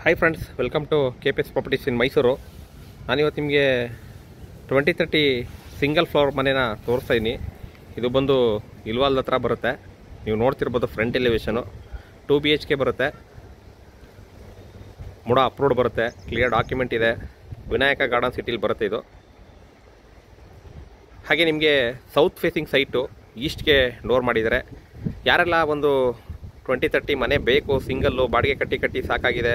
Hi friends, welcome to KPS properties in Mysuru. ನಾನಿವತ್ತು ನಿಮಗೆ 2030 single floor ಮನೇನ ತೋರಿಸ್ತಾ ಇದ್ದೀನಿ. ಇದು ಬಂದು ಇಲ್ವಾಲ್ದ ಹತ್ರ ಬರುತ್ತೆ. ನೀವು ನೋಡ್ತಿರ್ಬೋದು ಫ್ರಂಟ್ ಎಲಿವೇಷನು 2 BHK ಬರುತ್ತೆ. ಮುಡ ಅಪ್ರೂವ್ಡ್ ಬರುತ್ತೆ, ಕ್ಲಿಯರ್ ಡಾಕ್ಯುಮೆಂಟ್ ಇದೆ. ವಿನಾಯಕ ಗಾರ್ಡನ್ ಸಿಟಿಲಿ ಬರುತ್ತೆ ಇದು. ಹಾಗೆ ನಿಮಗೆ ಸೌತ್ ಫೇಸಿಂಗ್ ಸೈಟು ಈಸ್ಟ್ಗೆ ಡೋರ್ ಮಾಡಿದ್ದಾರೆ. ಯಾರೆಲ್ಲ ಒಂದು 2030 ಮನೆ ಬೇಕು, ಸಿಂಗಲ್ಲು, ಬಾಡಿಗೆ ಕಟ್ಟಿ ಸಾಕಾಗಿದೆ,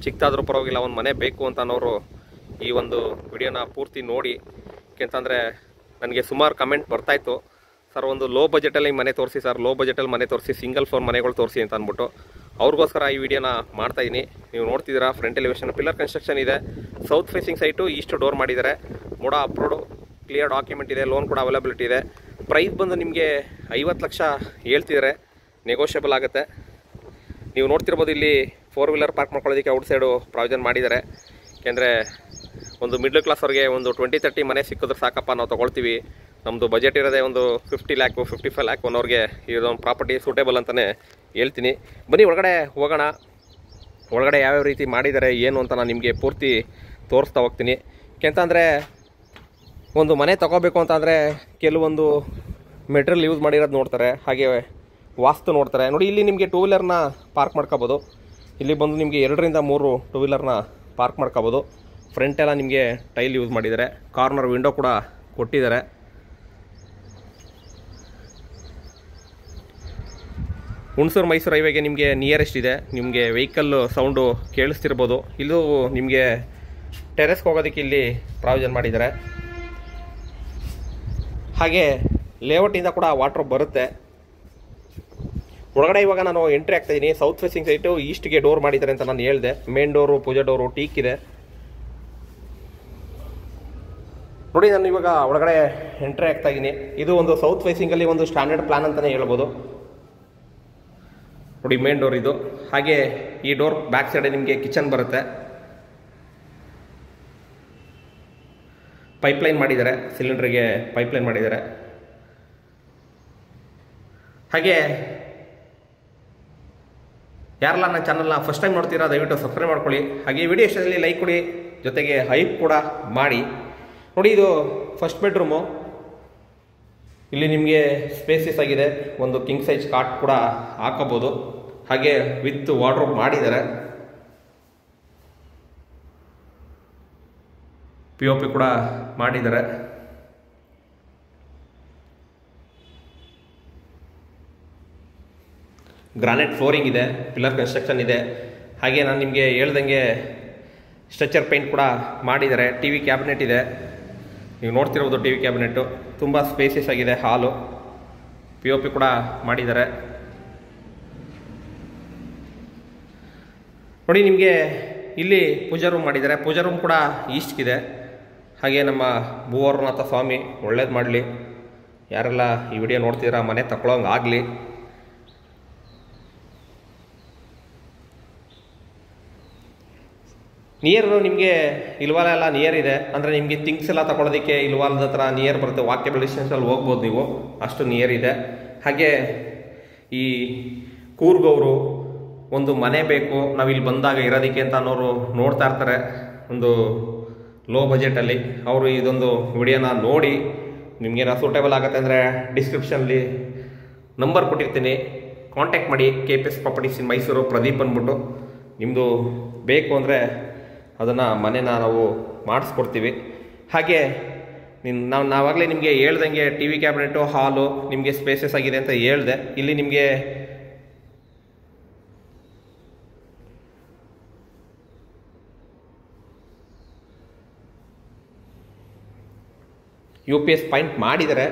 ಚಿಕ್ಕದಾದ್ರೂ ಪರವಾಗಿಲ್ಲ ಒಂದು ಮನೆ ಬೇಕು ಅಂತ ಅನ್ನೋರು ಈ ಒಂದು ವಿಡಿಯೋನ ಪೂರ್ತಿ ನೋಡಿ. ಯಾಕೆಂತಂದರೆ ನನಗೆ ಸುಮಾರು ಕಮೆಂಟ್ ಬರ್ತಾಯಿತ್ತು, ಸರ್ ಒಂದು ಲೋ ಬಜೆಟಲ್ಲಿ ಮನೆ ತೋರಿಸಿ ಸರ್, ಲೋ ಬಜೆಟಲ್ಲಿ ಮನೆ ತೋರಿಸಿ, ಸಿಂಗಲ್ ಫ್ಲೋರ್ ಮನೆಗಳು ತೋರಿಸಿ ಅಂತ ಅಂದ್ಬಿಟ್ಟು ಅವ್ರಿಗೋಸ್ಕರ ಈ ವಿಡಿಯೋನ ಮಾಡ್ತಾಯಿದ್ದೀನಿ. ನೀವು ನೋಡ್ತಿದ್ದೀರಾ ಫ್ರಂಟ್ ಎಲಿವೇಷನ್ ಪಿಲ್ಲರ್ ಕನ್ಸ್ಟ್ರಕ್ಷನ್ ಇದೆ. South facing site East door ಮಾಡಿದ್ದಾರೆ. ಮುಡ ಅಪ್ರೂವ್ಡು, ಕ್ಲಿಯರ್ ಡಾಕ್ಯುಮೆಂಟ್ ಇದೆ, ಲೋನ್ ಕೂಡ ಅವೈಲಬಿಲಿಟಿ ಇದೆ. ಪ್ರೈಸ್ ಬಂದು ನಿಮಗೆ 50 ಲಕ್ಷ ಹೇಳ್ತಿದ್ದಾರೆ, ನೆಗೋಷಿಯಬಲ್ ಆಗುತ್ತೆ. ನೀವು ನೋಡ್ತಿರ್ಬೋದು ಇಲ್ಲಿ 4 ವೀಲರ್ ಪಾರ್ಕ್ ಮಾಡ್ಕೊಳ್ಳೋದಕ್ಕೆ ಔಟ್ ಸೈಡು ಪ್ರಾವಿಷನ್ ಮಾಡಿದ್ದಾರೆ. ಯಾಕೆಂದರೆ ಒಂದು ಮಿಡ್ಲ್ ಕ್ಲಾಸ್ ಅವ್ರಿಗೆ ಒಂದು 2030 ಮನೆ ಸಿಕ್ಕಿದ್ರೆ ಸಾಕಪ್ಪ, ನಾವು ತೊಗೊಳ್ತೀವಿ, ನಮ್ಮದು ಬಜೆಟ್ ಇರೋದೇ ಒಂದು 50 ಲ್ಯಾಕ್ 55 ಲ್ಯಾಕ್ ಅನ್ನೋರಿಗೆ ಇದೊಂದು ಪ್ರಾಪರ್ಟಿ ಸೂಟೇಬಲ್ ಅಂತಲೇ ಹೇಳ್ತೀನಿ. ಬನ್ನಿ ಒಳಗಡೆ ಹೋಗೋಣ. ಒಳಗಡೆ ಯಾವ್ಯಾವ ರೀತಿ ಮಾಡಿದ್ದಾರೆ ಏನು ಅಂತ ನಾನು ನಿಮಗೆ ಪೂರ್ತಿ ತೋರಿಸ್ತಾ ಹೋಗ್ತೀನಿ. ಯಾಕೆಂತಂದರೆ ಒಂದು ಮನೆ ತೊಗೋಬೇಕು ಅಂತಂದರೆ ಕೆಲವೊಂದು ಮೆಟೀರಿಯಲ್ ಯೂಸ್ ಮಾಡಿರೋದು ನೋಡ್ತಾರೆ, ಹಾಗೆ ವಾಸ್ತು ನೋಡ್ತಾರೆ. ನೋಡಿ, ಇಲ್ಲಿ ನಿಮಗೆ 2 ವೀಲರ್ನ ಪಾರ್ಕ್ ಮಾಡ್ಕೋಬೋದು. ಇಲ್ಲಿ ಬಂದು ನಿಮಗೆ 2 ರಿಂದ 3 2 ವೀಲರ್ನ ಪಾರ್ಕ್ ಮಾಡ್ಕೋಬೋದು. ಫ್ರಂಟ್ ಎಲ್ಲ ನಿಮಗೆ ಟೈಲ್ ಯೂಸ್ ಮಾಡಿದ್ದಾರೆ. ಕಾರ್ನರ್ ವಿಂಡೋ ಕೂಡ ಕೊಟ್ಟಿದ್ದಾರೆ. ಹುಣಸೂರು ಮೈಸೂರು ಹೈವೇಗೆ ನಿಮಗೆ ನಿಯರೆಸ್ಟ್ ಇದೆ. ನಿಮಗೆ ವೆಹಿಕಲ್ಲು ಸೌಂಡು ಕೇಳಿಸ್ತಿರ್ಬೋದು. ಇದು ನಿಮಗೆ ಟೆರೆಸ್ಗೆ ಹೋಗೋದಕ್ಕೆ ಇಲ್ಲಿ ಪ್ರಾವಿಷನ್ ಮಾಡಿದ್ದಾರೆ. ಹಾಗೆ ಲೇಔಟಿಂದ ಕೂಡ ವಾಟ್ರ್ ಬರುತ್ತೆ. ಒಳಗಡೆ ಇವಾಗ ನಾನು ಎಂಟ್ರಿ ಆಗ್ತಾಯಿದ್ದೀನಿ. ಸೌತ್ ಫೇಸಿಂಗ್ ಸೈಟು ಈಸ್ಟ್ಗೆ ಡೋರ್ ಮಾಡಿದ್ದಾರೆ ಅಂತ ನಾನು ಹೇಳಿದೆ. Main door, pooja door, teak ಇದೆ. ನೋಡಿ, ನಾನು ಇವಾಗ ಒಳಗಡೆ ಎಂಟ್ರಿ ಆಗ್ತಾಯಿದ್ದೀನಿ. ಇದು ಒಂದು ಸೌತ್ ಫೇಸಿಂಗಲ್ಲಿ ಒಂದು ಸ್ಟ್ಯಾಂಡರ್ಡ್ ಪ್ಲಾನ್ ಅಂತಲೇ ಹೇಳ್ಬೋದು. ನೋಡಿ, ಮೇನ್ ಡೋರ್ ಇದು. ಹಾಗೆ ಈ ಡೋರ್ ಬ್ಯಾಕ್ ಸೈಡ್ ನಿಮಗೆ ಕಿಚನ್ ಬರುತ್ತೆ. ಪೈಪ್ಲೈನ್ ಮಾಡಿದ್ದಾರೆ, ಸಿಲಿಂಡ್ರಿಗೆ ಪೈಪ್ಲೈನ್ ಮಾಡಿದ್ದಾರೆ. ಹಾಗೆ ಯಾರೆಲ್ಲ ನನ್ನ ಚಾನಲ್ನ ಫಸ್ಟ್ ಟೈಮ್ ನೋಡ್ತೀರಾ ದಯವಿಟ್ಟು ಸಬ್ಸ್ಕ್ರೈಬ್ ಮಾಡ್ಕೊಳ್ಳಿ. ಹಾಗೆ ವಿಡಿಯೋ ಇಷ್ಟದಲ್ಲಿ ಲೈಕ್ ಕೊಡಿ, ಜೊತೆಗೆ ಹೈಪ್ ಕೂಡ ಮಾಡಿ. ನೋಡಿ, ಇದು ಫಸ್ಟ್ ಬೆಡ್ರೂಮು. ಇಲ್ಲಿ ನಿಮಗೆ ಸ್ಪೇಸಿಯಸ್ ಆಗಿದೆ. ಒಂದು ಕಿಂಗ್ ಸೈಜ್ ಕಾಟ್ ಕೂಡ ಹಾಕೋಬೋದು. ಹಾಗೆ ವಿತ್ ವಾರ್ಡ್ರೋಬ್ ಮಾಡಿದ್ದಾರೆ. POP ಕೂಡ ಮಾಡಿದ್ದಾರೆ. ಗ್ರಾನೈಟ್ ಫ್ಲೋರಿಂಗ್ ಇದೆ, ಪಿಲ್ಲರ್ ಕನ್ಸ್ಟ್ರಕ್ಷನ್ ಇದೆ. ಹಾಗೆ ನಾನು ನಿಮಗೆ ಹೇಳ್ದಂಗೆ ಸ್ಟ್ರಕ್ಚರ್ ಪೇಂಟ್ ಕೂಡ ಮಾಡಿದ್ದಾರೆ. TV ಕ್ಯಾಬಿನೆಟ್ ಇದೆ. ನೀವು ನೋಡ್ತಿರ್ಬೋದು TV ಕ್ಯಾಬಿನೆಟ್ಟು ತುಂಬ ಸ್ಪೇಸಿಯಸ್ ಆಗಿದೆ. ಹಾಲು POP ಕೂಡ ಮಾಡಿದ್ದಾರೆ. ನೋಡಿ, ನಿಮಗೆ ಇಲ್ಲಿ ಪೂಜಾ ರೂಮ್ ಮಾಡಿದ್ದಾರೆ. ಪೂಜಾ ರೂಮ್ ಕೂಡ ಈಸ್ಟ್ಗಿದೆ. ಹಾಗೆ ನಮ್ಮ ಭೂವರನಾಥ ಸ್ವಾಮಿ ಒಳ್ಳೇದು ಮಾಡಲಿ. ಯಾರೆಲ್ಲ ಈ ವಿಡಿಯೋ ನೋಡ್ತಿದ್ದೀರಾ ಮನೆ ತಗೊಳ್ಳೋಂಗೆ ಆಗಲಿ. ನಿಯರ್ ನಿಮಗೆ ಇಲ್ವಾಲ ಎಲ್ಲ ನಿಯರ್ ಇದೆ. ಅಂದರೆ ನಿಮಗೆ ಥಿಂಗ್ಸ್ ಎಲ್ಲ ತಗೊಳ್ಳೋದಕ್ಕೆ ಇಲ್ವಾಲದ ಹತ್ರ ನಿಯರ್ ಬರುತ್ತೆ. ವಾಕ್ಯಬಲ್ ಡಿಸ್ಟೆನ್ಸಲ್ಲಿ ಹೋಗ್ಬೋದು ನೀವು, ಅಷ್ಟು ನಿಯರ್ ಇದೆ. ಹಾಗೆ ಈ ಕೂರ್ಗವರು ಒಂದು ಮನೆ ಬೇಕು ನಾವಿಲ್ಲಿ ಬಂದಾಗ ಇರೋದಕ್ಕೆ ಅಂತ ಅನ್ನೋರು ನೋಡ್ತಾ ಇರ್ತಾರೆ ಒಂದು ಲೋ ಬಜೆಟಲ್ಲಿ. ಅವರು ಇದೊಂದು ವಿಡಿಯೋನ ನೋಡಿ ನಿಮಗೇನೋ ಸೂಟೇಬಲ್ ಆಗುತ್ತೆ ಅಂದರೆ ಡಿಸ್ಕ್ರಿಪ್ಷನಲ್ಲಿ ನಂಬರ್ ಕೊಟ್ಟಿರ್ತೀನಿ, ಕಾಂಟ್ಯಾಕ್ಟ್ ಮಾಡಿ. KPS properties in Mysuru, Pradeep ಅಂದ್ಬಿಟ್ಟು. ನಿಮ್ಮದು ಬೇಕು ಅಂದರೆ ಅದನ್ನು ಮನೇನ ನಾವು ಮಾಡಿಸ್ಕೊಡ್ತೀವಿ. ಹಾಗೆ ನಾವಾಗಲೇ ನಿಮಗೆ ಹೇಳ್ದಂಗೆ TV ಕ್ಯಾಬಿನೆಟು, ಹಾಲು ನಿಮಗೆ ಸ್ಪೇಸಸ್ ಆಗಿದೆ ಅಂತ ಹೇಳಿದೆ. ಇಲ್ಲಿ ನಿಮಗೆ UPS ಪಾಯಿಂಟ್ ಮಾಡಿದ್ದಾರೆ.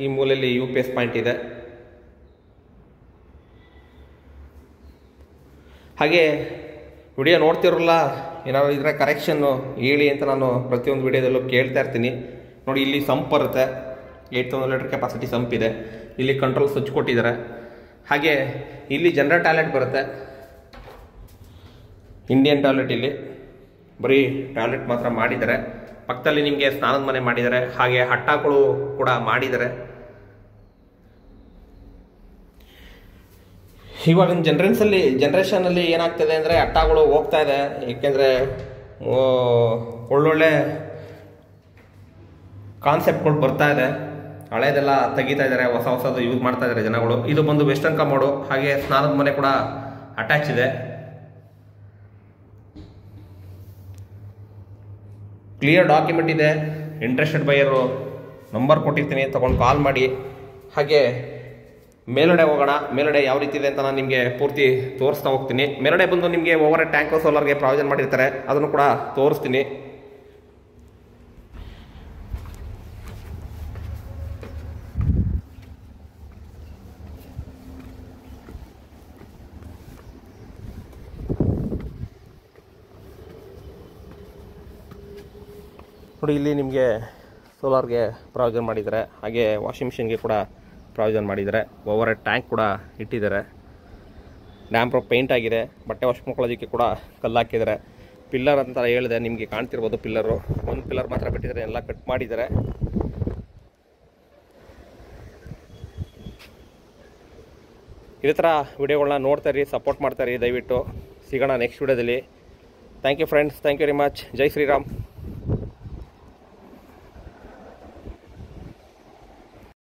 ಈ ಮೂಲೆಯಲ್ಲಿ UPS ಪಾಯಿಂಟ್ ಇದೆ. ಹಾಗೆ ವಿಡಿಯೋ ನೋಡ್ತಿರಲ್ಲ, ಏನಾದ್ರು ಇದ್ರೆ ಕರೆಕ್ಷನ್ನು ಹೇಳಿ ಅಂತ ನಾನು ಪ್ರತಿಯೊಂದು ವಿಡಿಯೋದಲ್ಲೂ ಕೇಳ್ತಾ ಇರ್ತೀನಿ. ನೋಡಿ, ಇಲ್ಲಿ ಸಂಪ್ ಬರುತ್ತೆ. 8000 ಲೀಟರ್ ಕೆಪಾಸಿಟಿ ಸಂಪ್ ಇದೆ. ಇಲ್ಲಿ ಕಂಟ್ರೋಲ್ ಸ್ವಿಚ್ ಕೊಟ್ಟಿದ್ದಾರೆ. ಹಾಗೆ ಇಲ್ಲಿ ಜನರಲ್ ಟಾಯ್ಲೆಟ್ ಬರುತ್ತೆ. Indian toilet. ಇಲ್ಲಿ ಬರೀ ಟಾಯ್ಲೆಟ್ ಮಾತ್ರ ಮಾಡಿದ್ದಾರೆ. ಪಕ್ಕದಲ್ಲಿ ನಿಮಗೆ ಸ್ನಾನದ ಮನೆ ಮಾಡಿದ್ದಾರೆ. ಹಾಗೆ ಹಟ್ಟಾಗಳು ಕೂಡ ಮಾಡಿದ್ದಾರೆ. ಇವಾಗಿನ ಜನ್ರೇಷನಲ್ಲಿ ಏನಾಗ್ತದೆ ಅಂದರೆ ಅಟ್ಟಾಗಳು ಹೋಗ್ತಾ ಇದೆ. ಏಕೆಂದರೆ ಒಳ್ಳೊಳ್ಳೆ ಕಾನ್ಸೆಪ್ಟ್ಗಳು ಬರ್ತಾ ಇದೆ, ಹಳೇದೆಲ್ಲ ತೆಗಿತಾ ಇದ್ದಾರೆ, ಹೊಸದು ಯೂಸ್ ಮಾಡ್ತಾ ಇದ್ದಾರೆ ಜನಗಳು. ಇದು ಬಂದು ವೆಸ್ಟರ್ನ್ ಕಮೋಡು, ಹಾಗೆ ಸ್ನಾನದ ಮನೆ ಕೂಡ ಅಟ್ಯಾಚ್ ಇದೆ. ಕ್ಲಿಯರ್ ಡಾಕ್ಯುಮೆಂಟ್ ಇದೆ. ಇಂಟ್ರೆಸ್ಟೆಡ್ ಬೈಯರು ನಂಬರ್ ಕೊಟ್ಟಿರ್ತೀನಿ, ತೊಗೊಂಡು ಕಾಲ್ ಮಾಡಿ. ಹಾಗೆ ಮೇಲ್ಗಡೆ ಹೋಗೋಣ. ಮೇಲ್ಗಡೆ ಯಾವ ರೀತಿ ಇದೆ ಅಂತ ನಾನು ನಿಮಗೆ ಪೂರ್ತಿ ತೋರಿಸ್ತಾ ಹೋಗ್ತೀನಿ. ಮೇಲ್ಗಡೆ ಬಂದು ನಿಮಗೆ ಓವರ್ ಹೆಡ್ ಟ್ಯಾಂಕ್ ಸೋಲಾರ್ಗೆ ಪ್ರಾವಿಷನ್ ಮಾಡಿರ್ತಾರೆ, ಅದನ್ನು ಕೂಡ ತೋರಿಸ್ತೀನಿ. ನೋಡಿ, ಇಲ್ಲಿ ನಿಮಗೆ ಸೋಲಾರ್ಗೆ ಪ್ರಾವಿಷನ್ ಮಾಡಿದ್ದಾರೆ, ಹಾಗೆ ವಾಷಿಂಗ್ ಮಿಷಿನ್ಗೆ ಕೂಡ ಪ್ರಾವಿಷನ್ ಮಾಡಿದ್ದಾರೆ. ಓವರ್ ಹೆಡ್ ಟ್ಯಾಂಕ್ ಕೂಡ ಇಟ್ಟಿದ್ದಾರೆ. ಡ್ಯಾಮ್ ಪ್ರೂಫ್ ಪೇಂಟ್ ಆಗಿದೆ. ಬಟ್ಟೆ ವಾಶ್ ಮಾಡ್ಕೊಳ್ಳೋದಕ್ಕೆ ಕೂಡ ಕಲ್ಲು ಹಾಕಿದ್ದಾರೆ. ಪಿಲ್ಲರ್ ಅಂತ ಹೇಳಿದೆ, ನಿಮಗೆ ಕಾಣ್ತಿರ್ಬೋದು ಪಿಲ್ಲರು. ಒಂದು ಪಿಲ್ಲರ್ ಮಾತ್ರ ಬಿಟ್ಟಿದ್ದಾರೆ, ಎಲ್ಲ ಕಟ್ ಮಾಡಿದ್ದಾರೆ. ಇದೇ ಥರ ವಿಡಿಯೋಗಳನ್ನ ನೋಡ್ತಾ ಇರಿ, ಸಪೋರ್ಟ್ ಮಾಡ್ತಾ ಇರಿ ದಯವಿಟ್ಟು. ಸಿಗೋಣ ನೆಕ್ಸ್ಟ್ ವಿಡಿಯೋದಲ್ಲಿ. Thank you friends, thank you very much. ಜೈ ಶ್ರೀರಾಮ್.